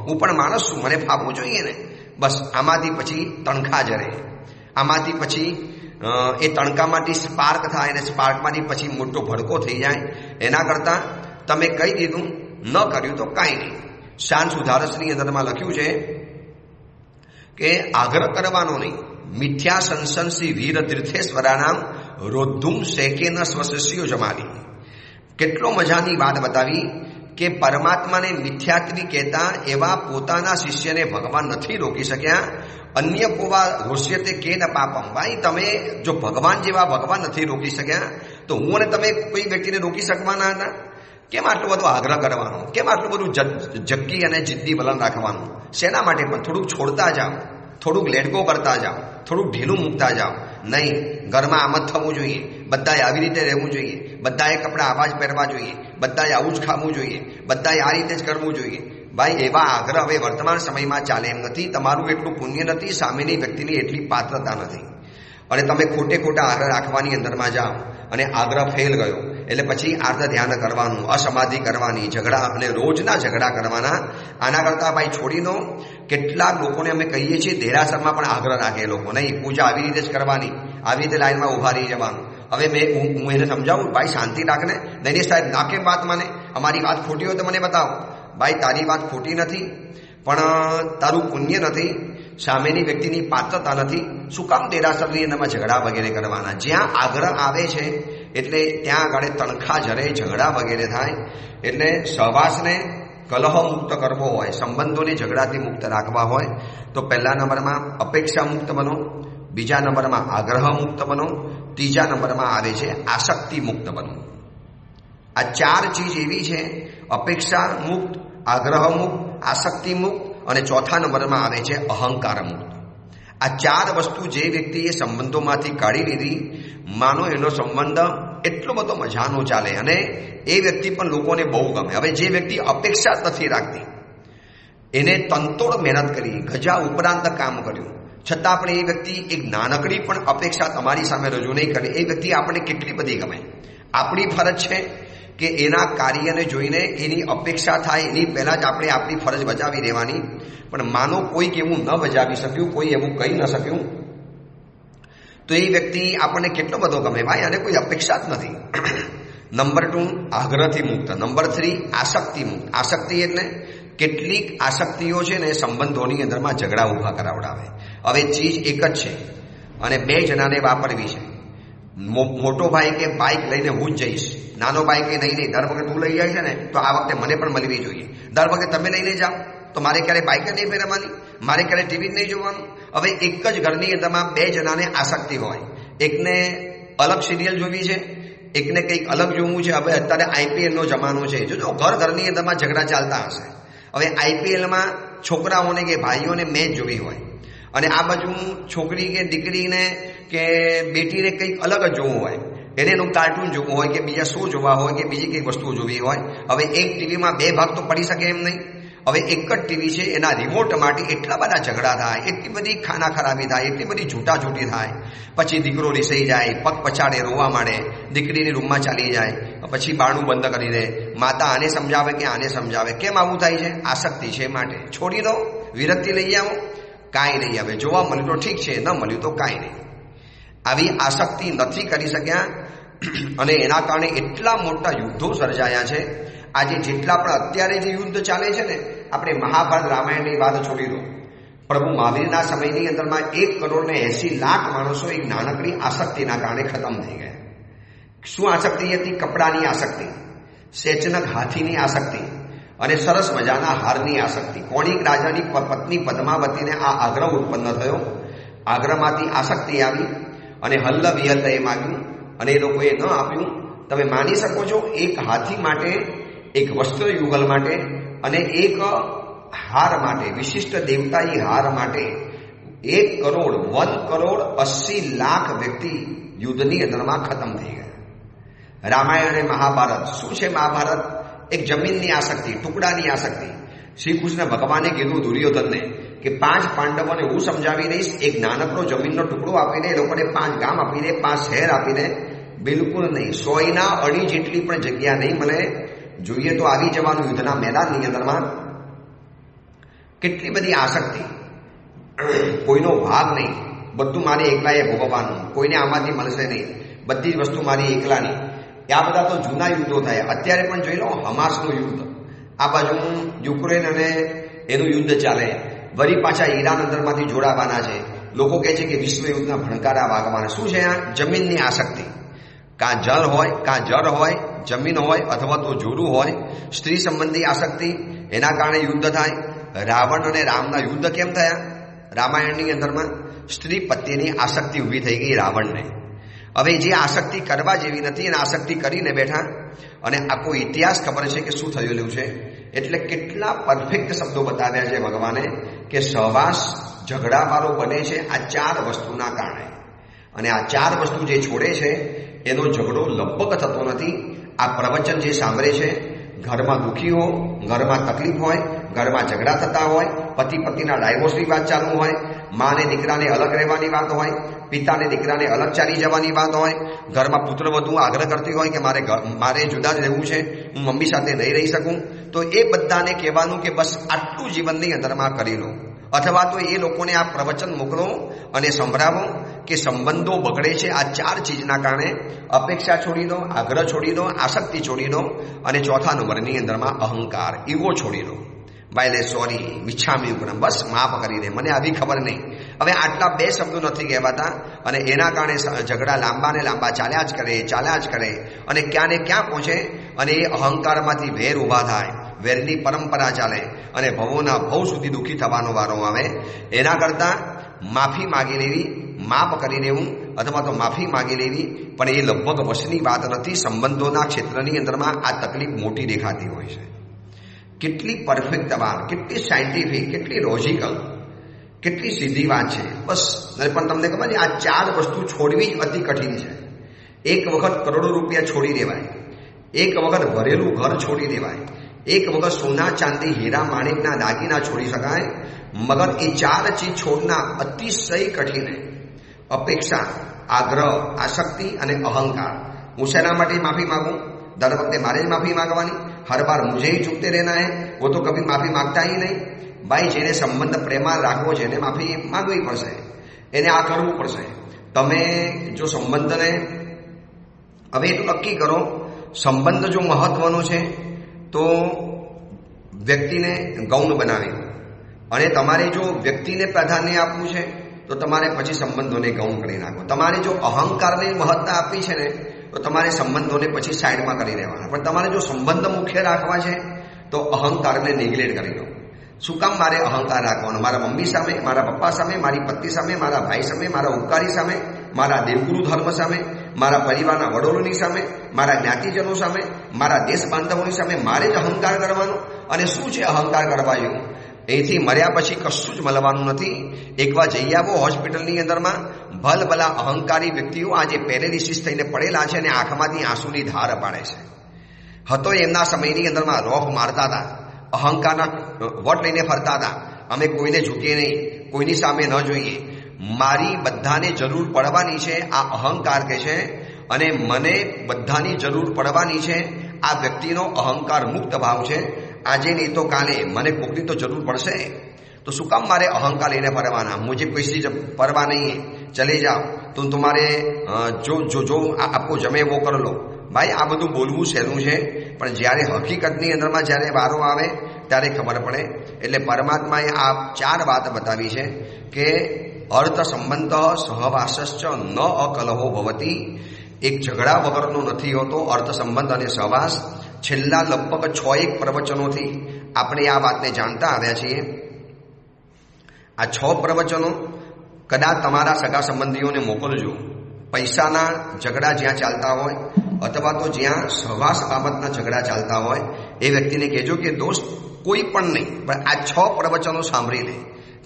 A: હું પણ માણસ છું, મને ફાવવું જોઈએ ને. બસ આમાંથી પછી તણખા જરે. આમાંથી પછી એ તણકામાંથી સ્પાર્ક થાય, અને સ્પાર્કમાંથી પછી મોટો ભડકો થઈ જાય. એના કરતાં તમે કહી દીધું, ન કર્યું તો કાંઈ નહીં. શાન સુધારસની અંદરમાં લખ્યું છે કે આગ્રહ કરવાનો નહીં. મિથ્યા સંસંસી વીર તીર્થેશ્વરાનામ રોદ્ધુમ શેકેન સ્વશિષ્યો જમાલી. કેટલો મજાની વાત બતાવી કે પરમાત્માને મિથ્યાત્વી કહેતા એવા પોતાના શિષ્યને ભગવાન નથી રોકી શક્યા. અન્ય કોવા રોષ્યતે કે ન પાપમ. ભાઈ, તમે જો ભગવાન જેવા ભગવાન નથી રોકી શક્યા તો હું અને તમે કોઈ વ્યક્તિને રોકી શકવાના હતા? કેમ આટલું બધું આગ્રહ કરવાનો? કેમ આટલું બધું જક્કી અને જિદ્દી વલણ રાખવાનું? શેના માટે? પણ થોડુંક છોડતા જાઓ, થોડુંક લેટકો કરતા જાઓ, થોડુંક ઢીલું મૂકતા જાઓ. નહીં, ઘરમાં આમ જ થવું જોઈએ, બધાએ આવી રીતે રહેવું જોઈએ, બધાએ કપડાં આવા જ પહેરવા જોઈએ, બધાએ આવું જ ખાવું જોઈએ, બધાએ આ રીતે જ કરવું જોઈએ. ભાઈ, એવા આગ્રહ હવે વર્તમાન સમયમાં ચાલે એમ નથી. તમારું એટલું પુણ્ય નથી, સામેની વ્યક્તિની એટલી પાત્રતા નથી. અને તમે ખોટે ખોટા આગ્રહ રાખવાની અંદરમાં જાઓ અને આગ્રહ ફેલ ગયો એટલે પછી આર્ધ ધ્યાન કરવાનું, અસમાધિ કરવાની, ઝઘડા અને રોજના ઝઘડા કરવાના. આના કરતાં ભાઈ છોડી દો. કેટલાક લોકોને અમે કહીએ છીએ દેરાસરમાં પણ આગ્રહ રાખે લોકો, નહીં પૂજા આવી રીતે જ કરવાની, આવી રીતે લાઈનમાં ઊભા રહી જવાનું. હવે હું એને સમજાવું, ભાઈ શાંતિ રાખને. નહીં સાહેબ, ના કેમ વાત માને? અમારી વાત ખોટી હોય તો મને બતાવો. ભાઈ, તારી વાત ખોટી નથી, પણ તારું પુણ્ય નથી, સામેની વ્યક્તિની પાત્રતા નથી. શું કામ દેરાસરની અંદરમાં ઝઘડા વગેરે કરવાના? જ્યાં આગ્રહ આવે છે એટલે ત્યાં આગળ તણખા જરે, ઝઘડા વગેરે થાય. એટલે સહવાસને કલહ મુક્ત કરવો હોય, સંબંધોને ઝઘડાથી મુક્ત રાખવા હોય તો પહેલા નંબરમાં અપેક્ષા મુક્ત બનો, બીજા નંબરમાં આગ્રહ મુક્ત બનો, ત્રીજા નંબરમાં આવે છે આસક્તિ મુક્ત બનો. આ 4 ચીજ એવી છે, અપેક્ષા મુક્ત, આગ્રહ મુક્ત, આસક્તિ મુક્ત અને ચોથા નંબરમાં આવે છે અહંકાર મુક્ત. આ 4 વસ્તુ જે વ્યક્તિએ સંબંધોમાંથી કાઢી લીધી, માનો એનો સંબંધ એટલો બધો મજાનો ચાલે અને એ વ્યક્તિ પણ લોકોને બહુ ગમે. હવે જે વ્યક્તિ અપેક્ષા નથી રાખતી, એને તનતોડ મહેનત કરી, ગજા ઉપરાંત કામ કર્યું, છતાં પણ એ વ્યક્તિ એક નાનકડી પણ અપેક્ષા તમારી સામે રજૂ નહીં કરે, એ વ્યક્તિ આપણને કેટલી બધી ગમે. આપણી ફરજ છે કે એના કાર્યને જોઈને એની અપેક્ષા થાય એની પહેલાં જ આપણે આપણી ફરજ બજાવી દેવાની. પણ માનો કોઈક એવું ન બજાવી શક્યું, કોઈ એવું કહી ન શક્યું, તો એ વ્યક્તિ આપણને કેટલો બધો ગમે. ભાઈ, આને કોઈ અપેક્ષા જ નથી. નંબર 2 આગ્રહથી મુક્ત. નંબર 3 આસક્તિ મુક્ત. આસક્તિ એટલે કેટલીક આસક્તિઓ છે ને સંબંધોની અંદરમાં ઝઘડા ઊભા કરાવડાવે. હવે ચીજ એક જ છે અને 2 જણાને વાપરવી છે. મોટો ભાઈ કે બાઇક લઈને હું જ જઈશ, નાનો ભાઈ કે નહીં, દર વખતે તું લઈ જાય છે ને તો આ વખતે મને પણ મળવી જોઈએ. દર વખતે તમે લઈને જાઓ તો મારે ક્યારે બાઇક નહીં ફેરવવાની, મારે ક્યારે ટીવી નહીં જોવાનું. હવે એક જ ઘરની અંદરમાં 2 જણાને આસક્તિ હોય. એકને અલગ સિરિયલ જોવી છે, એકને કંઈક અલગ જોવું છે. હવે અત્યારે આઈપીએલનો જમાનો છે. જો ઘરની અંદરમાં ઝઘડા ચાલતા હશે. હવે આઈપીએલમાં છોકરાઓને કે ભાઈઓને મેચ જોવી હોય અને આ બાજુ છોકરી કે દીકરીને કે બેટીને કંઈક અલગ જ જોવું હોય, એને એનું કાર્ટૂન જોવું હોય કે બીજા શો જોવા હોય કે બીજી કંઈક વસ્તુઓ જોવી હોય. હવે એક ટીવીમાં બે ભાગ તો પડી શકે એમ નહીં. હવે એક જ ટીવી છે, એના રિમોટ માટે એટલા બધા ઝઘડા થાય, એટલી બધી ખાના ખરાબી થાય, એટલી બધી છૂટાછૂટી થાય. પછી દીકરો રિસાઈ જાય, પગ પછાડે, રોવા માંડે, દીકરીની રૂમમાં ચાલી જાય, પછી બારણું બંધ કરી દે. માતા આને સમજાવે કે આને સમજાવે. કેમ આવું થાય છે? આસક્તિ છે માટે. છોડી દો, વિરક્તિ લઈ આવો, કાંઈ નહીં. હવે જોવા મળ્યું તો ઠીક છે, ન મળ્યું તો કાંઈ નહીં. આવી આસક્તિ નથી કરી શક્યા અને એના કારણે એટલા મોટા યુદ્ધો સર્જાયા છે. આજે જેટલા પણ અત્યારે જે યુદ્ધ ચાલે છે ને, આપણે મહાભારત રામાયણની વાત છોડી દો. પ્રભુ મહાવીરના સમયની અંદરમાં 1,80,00,000 માણસો એક નાનકડી આસક્તિના કારણે ખતમ થઈ ગયા. શું આસક્તિ હતી? કપડાની આસક્તિ, સેચનક હાથીની આસક્તિ અને સરસ મજાના હારની આસક્તિ. કોણિક રાજાની પત્ની પદ્માવતીને આ આગ્રહ ઉત્પન્ન થયો. આગ્રહમાંથી આસક્તિ આવી અને હલ્લ વિહલ્લ એ માગ્યું અને એ લોકોએ ન આપ્યું. તમે માની શકો છો, એક હાથી માટે, એક વસ્ત્ર યુગલ માટે અને એક હાર માટે, વિશિષ્ટ દેવતાઈ હાર માટે 1,80,00,000 વ્યક્તિ યુદ્ધની અંદરમાં ખતમ થઈ ગયા. રામાયણ અને મહાભારત શું છે? મહાભારત એક જમીનની આસક્તિ, ટુકડાની આસક્તિ. શ્રી કૃષ્ણ ભગવાને કીધું દુર્યોધનને કે 5 પાંડવોને હું સમજાવી દઈશ, એક નાનકડો જમીનનો ટુકડો આપી દે, એ લોકોને 5 ગામ આપી દે, 5 શહેર આપી દે. બિલકુલ નહીં. 100 અડી જેટલી પણ જગ્યા નહીં મળે. જોઈએ તો આવી જવાનું યુદ્ધના મેદાનની અંદરમાં. કેટલી બધી આસક્તિ, કોઈનો ભાગ નહીં, બધું મારે એકલાએ ભોગવવાનું, કોઈને આમાંથી મળશે નહીં, બધી જ વસ્તુ મારી એકલાની. આ બધા તો જૂના યુદ્ધો થયા. અત્યારે પણ જોઈ લો, હમાસનું યુદ્ધ, આ બાજુ યુક્રેન અને એનું યુદ્ધ ચાલે. વળી પાછા ઈરાન અંદરમાંથી જોડાવાના છે. લોકો કહે છે કે વિશ્વ યુદ્ધના ભણકારા વાગવાના. શું છે આ? જમીનની આસક્તિ. કાં જળ હોય, કાં જળ હોય, જમીન હોય અથવા તો જોડું હોય. સ્ત્રી સંબંધી આસક્તિ, એના કારણે યુદ્ધ થાય. રાવણ અને રામના યુદ્ધ કેમ થયા? રામાયણની અંદરમાં સ્ત્રી પ્રત્યેની આસક્તિ ઊભી થઈ ગઈ રાવણને. હવે જે આસક્તિ કરવા જેવી નથી એને આસક્તિ કરીને બેઠા. અને આખો ઇતિહાસ ખબર છે કે શું થયેલું છે. એટલે કેટલા પરફેક્ટ શબ્દો બતાવ્યા છે ભગવાને કે સહવાસ ઝઘડાવાળો બને છે આ 4 વસ્તુના કારણે. અને આ 4 વસ્તુ જે છોડે છે એનો ઝઘડો લગભગ થતો નથી. આ પ્રવચન જે સાંભળે છે, ઘરમાં દુઃખી હો, ઘરમાં તકલીફ હોય, ઘરમાં ઝઘડા થતા હોય, પતિ પત્નીના ડાયવોર્સની વાત ચાલુ હોય, માને દીકરાને અલગ રહેવાની વાત હોય, પિતાને દીકરાને અલગ ચાલી જવાની વાત હોય, ઘરમાં પુત્રવધુ આગ્રહ કરતી હોય કે મારે જુદા જ રહેવું છે, હું મમ્મી સાથે નહીં રહી શકું, તો એ બધાને કહેવાનું કે બસ આટલું જીવનની અંદરમાં કરી લો. અથવા તો એ લોકોને આ પ્રવચન મોકલો અને સંભળાવો કે સંબંધો બગડે છે આ 4 ચીજના કારણે. અપેક્ષા છોડી દો, આગ્રહ છોડી દો, આસક્તિ છોડી દો અને ચોથા નંબરની અંદરમાં અહંકાર, ઈગો છોડી દો. ભાઈ સોરી, મિચ્છામી ઉગ્રમ, બસ માફ કરી દે, મને આવી ખબર નહીં. હવે આટલા 2 શબ્દો નથી કહેવાતા અને એના કારણે ઝઘડા લાંબા ને લાંબા ચાલ્યા જ કરે અને ક્યાં ને ક્યાં પહોંચે અને એ અહંકારમાંથી વેર ઊભા થાય. વેરની પરંપરા ચાલે અને ભવોના ભવ સુધી દુઃખી થવાનો વારો આવે. એના કરતાં માફી માગી લેવી, માફ કરી દેવું અથવા તો માફી માગી લેવી, પણ એ લગભગ વશની વાત નથી. સંબંધોના ક્ષેત્રની અંદરમાં આ તકલીફ મોટી દેખાતી હોય છે. કેટલી પરફેક્ટ વાત, કેટલી સાયન્ટિફિક, કેટલી લોજિકલ, કેટલી સીધી વાત છે. બસ પણ તમને ખબર છે આ 4 વસ્તુ છોડવી જ અતિ કઠિન છે. એક વખત કરોડો રૂપિયા છોડી દેવાય, એક વખત ભરેલું ઘર છોડી દેવાય, એક વખત સોના ચાંદી હીરા માણેકના દાગીના છોડી શકાય, મગર એ 4 ચીજ છોડના અતિશય કઠિન है. અપેક્ષા, આગ્રહ, આસક્તિ અને અહંકાર. હું શેના માટે માફી માગું? દર વખતે મારે જ માફી માગવાની? हर बार मुझे ही चुकते रहना है? वो तो कभी माफी मांगता ही नहीं. भाई जेने संबंध प्रेमा રાખવો છે એને માફી માંગવી પડશે, એને આ કરવું પડશે. તમે જો સંબંધને હવે એટલું નક્કી કરો, સંબંધ જો મહત્વનો છે તો વ્યક્તિને ગૌણ બનાવી, અને તમારે જો વ્યક્તિને પ્રાધાન્ય આપવું છે તો તમારે પછી સંબંધોને ગૌણ કરી નાખો. તમારે જો અહંકારને મહત્તા આપવી છે ને તો તમારે સંબંધોને પછી સાઈડમાં કરી દેવાના. પણ તમારે જો સંબંધ મુખ્ય રાખવા છે તો અહંકારને નેગ્લેક્ટ કરી દો. શું કામ મારે અહંકાર રાખવાનો? મારા મમ્મી સામે, મારા પપ્પા સામે, મારી પત્ની સામે, મારા ભાઈ સામે, મારા ઉપકારી સામે મારા દેવગુરુ ધર્મ સામે, મારા પરિવારના વડીલોની સામે, મારા જ્ઞાતિજનો સામે, મારા દેશ બાંધવોની સામે મારે જ અહંકાર કરવાનો. અને શું છે અહંકાર કરવા જેવું? અહીંથી મર્યા પછી કશું જ મળવાનું નથી. એકવાર જઈ આવો હોસ્પિટલની અંદરમાં, ભલભલા અહંકારી વ્યક્તિઓ આજે પેરેલિસિસ થઈને પડેલા છે અને આંખમાંથી આંસુની ધાર પાડે છે. હતો એમના સમયની અંદરમાં રોફ મારતા હતા, અહંકારના વટ લઈને ફરતા હતા. અમે કોઈને ઝૂકીએ નહીં, કોઈની સામે ન જોઈએ, મારી બધાને જરૂર પડવાની છે, આ અહંકાર કે છે. અને મને બધાની જરૂર પડવાની છે, આ વ્યક્તિનો અહંકાર મુક્ત ભાવ છે. આજે નહીં તો કાલે મને કોકની તો જરૂર પડશે, तो શું કામ મારે અહંકાર લઈને ફરવાના? मुझे किसी से परवाह नहीं है, चले जाओ, तुम तुम्हारे जो जो जो आपको जमे वो कर लो. ભાઈ આ બધું બોલવું સહેલું છે, પણ જ્યારે હકીકતની અંદરમાં જ્યારે વારો આવે ત્યારે ખબર પડે. એટલે પરમાત્માએ આ 4 વાત બતાવી છે કે અર્થ સંબંધ સહવાસશ્ચ ન અકલહો ભવતી. એક ઝઘડા વગરનો નથી હોતો અર્થ સંબંધ અને સહવાસ. છેલ્લા લગભગ 6 પ્રવચનોથી આપણે આ વાતને જાણતા આવ્યા છીએ. આ 6 પ્રવચનો કદાચ તમારા સગા સંબંધીઓને મોકલજો. પૈસાના ઝઘડા જ્યાં ચાલતા હોય અથવા તો જ્યાં સહવાસ બાબતના ઝઘડા ચાલતા હોય એ વ્યક્તિને કહેજો કે દોસ્ત કોઈ પણ નહીં, પણ આ 6 પ્રવચનો સાંભળી લે.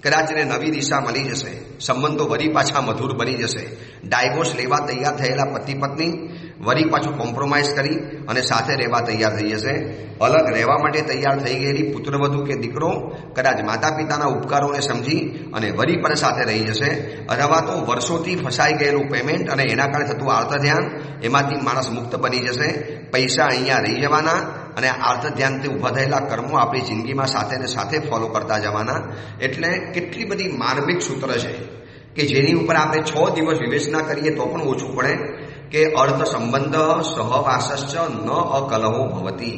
A: કદાચ એને નવી દિશા મળી જશે, સંબંધો વરી પાછા મધુર બની જશે. ડાયવોર્સ લેવા તૈયાર થયેલા પતિ પત્ની વરી પાછું કોમ્પ્રોમાઇઝ કરી અને સાથે રહેવા તૈયાર થઈ જશે. અલગ રહેવા માટે તૈયાર થઈ ગયેલી પુત્રવધુ કે દીકરો કદાચ માતા પિતાના ઉપકારોને સમજી અને વરી પર સાથે રહી જશે. અથવા તો વર્ષોથી ફસાઈ ગયેલું પેમેન્ટ અને એના કારણે થતું આર્ત ધ્યાન, એમાંથી માણસ મુક્ત બની જશે. પૈસા અહીંયા રહી જવાના અને આર્ત ધ્યાનથી ઊભા થયેલા કર્મો આપણી જિંદગીમાં સાથે ને સાથે ફોલો કરતા જવાના. એટલે કેટલી બધી માર્મિક સૂત્ર છે કે જેની ઉપર આપણે 6 દિવસ વિવેચના કરીએ તો પણ ઓછું પડે. કે અર્થ સંબંધ સહવાસશ્ચ ન અકલહો ભવતી.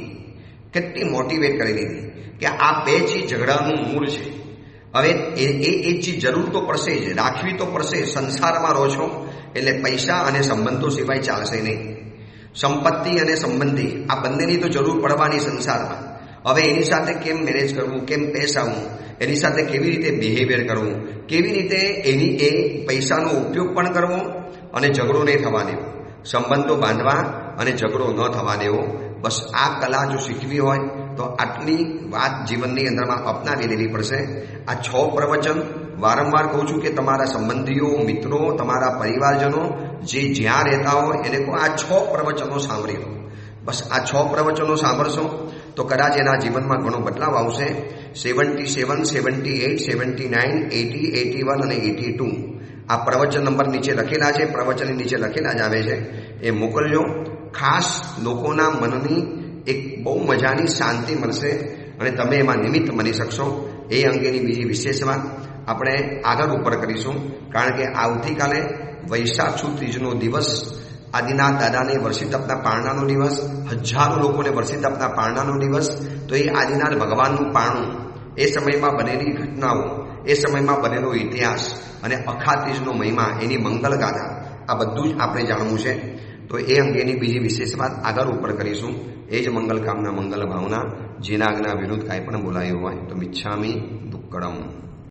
A: કેટલી મોટિવેટ કરી દીધી કે આ 2 ચીજ ઝઘડાનું મૂળ છે. હવે એ ચીજ જરૂર તો પડશે જ, રાખવી તો પડશે. સંસારમાં રહો છો એટલે પૈસા અને સંબંધો સિવાય ચાલશે નહીં. સંપત્તિ અને સંબંધી આ બંનેની તો જરૂર પડવાની સંસારમાં. હવે એની સાથે કેમ મેનેજ કરવું, કેમ પેશ આવવું, એની સાથે કેવી રીતે બિહેવિયર કરવું, કેવી રીતે એની એ પૈસાનો ઉપયોગ પણ કરવો અને ઝઘડો નહીં થવા દેવો, સંબંધો બાંધવા અને ઝઘડો ન થવા દેવો. બસ આ કલા જો શીખવી હોય તો આટલી વાત જીવનની અંદરમાં અપનાવી લેવી પડશે. આ 6 પ્રવચન વારંવાર કહું છું કે તમારા સંબંધીઓ, મિત્રો, તમારા પરિવારજનો જે જ્યાં રહેતા હોય એને કહો આ 6 પ્રવચનો સાંભળી લો. બસ આ 6 પ્રવચનો સાંભળશો તો કદાચ એના જીવનમાં ઘણો બદલાવ આવશે. 77, 78, 79, 80, 81 અને 82 આ પ્રવચન નંબર નીચે લખેલા છે, પ્રવચનની નીચે લખેલા જ આવે છે. એ મોકલજો. ખાસ લોકોના મનની એક બહુ મજાની શાંતિ મળશે અને તમે એમાં નિમિત્ત બની શકશો. એ અંગેની બીજી વિશેષ વાત આપણે આગળ ઉપર કરીશું. કારણ કે આવતીકાલે વૈશાખ સુદ ત્રીજનો દિવસ, આદિનાથ દાદાને વર્ષિત આપના પારણાનો દિવસ, હજારો લોકોને વર્ષિત આપના પારણાનો દિવસ. તો એ આદિનાથ ભગવાનનું પારણું, એ સમયમાં બનેલી ઘટનાઓ, એ સમયમાં બનેલો ઇતિહાસ અને અખા ત્રીજનો મહિમા, એની મંગલ ગાથા, આ બધું જ આપણે જાણવું છે. તો એ અંગેની બીજી વિશેષ વાત આગળ ઉપર કરીશું. એ જ મંગલ કામના, મંગલ ભાવના. જેના આજ્ઞા વિરુદ્ધ કાંઈ પણ બોલાયું હોય તો મિચ્છામી દુક્કડમ.